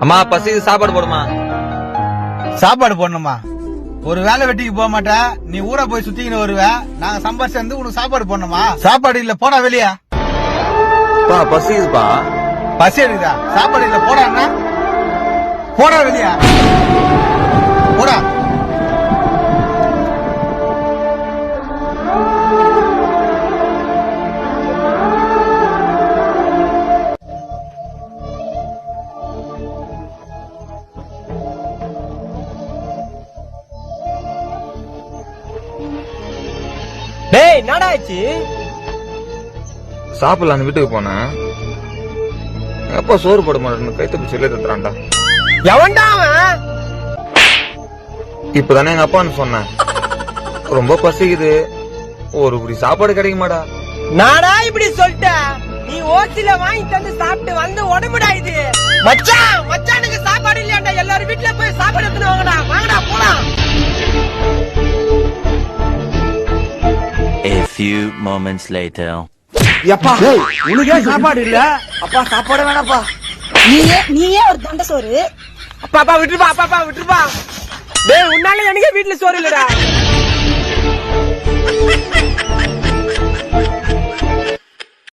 அம்மா பசி சாப்பாடு போடுமா. சாப்பாடு போடணுமா? ஒரு வேலை வெட்டிக்கு போக மாட்டேன், நீ ஊரை போய் சுத்திக்கின்னு வருவ. நாங்க சம்பாரிச்சு வந்து உனக்கு சாப்பாடு போடணுமா? சாப்பாடு இல்ல போடா வெளியா. பசிக்குதுப்பா. பசி எடுக்குதா? சாப்பாடு இல்ல போடா அண்ணா, போடா வெளியா, போடா. டேய் என்னடாச்சு? சாப்பிடலாம் வீட்டுக்கு போனேன். எப்ப சோறு போட மாட்டேன்னு கைத்த பிடிச்சி தத்துறான்டா. எவன்டா அவன்? இப்பதானே எங்க அப்பான்னு சொன்னேன். ரொம்ப பசிக்குது, ஒரு புடி சாப்பாடு கிடைக்க மாடா. நாடா இப்படி சொல்லிட்ட? நீ ஓசில வாங்கி தந்து சாப்பிட்டு வந்து உடம்புடா இது. மச்சான் மச்சானுக்கு சாப்பாடு இல்லையாண்டா? எல்லாரும் வீட்டுல போய் சாப்பாடு எடுத்துன்னு வாங்கடா, வாங்கடா போலாம். A few moments later. எப்பா உனக்கே சாப்பாடு இல்ல? அப்பா சாப்பாடு வேணாப்பா. நீயே ஒரு தண்டை சோறு. அப்பா விட்டுருப்பா, அப்பா விட்டுருப்பா. டேய் உன்னால எனக்கு வீட்டுல சோறு இல்லடா.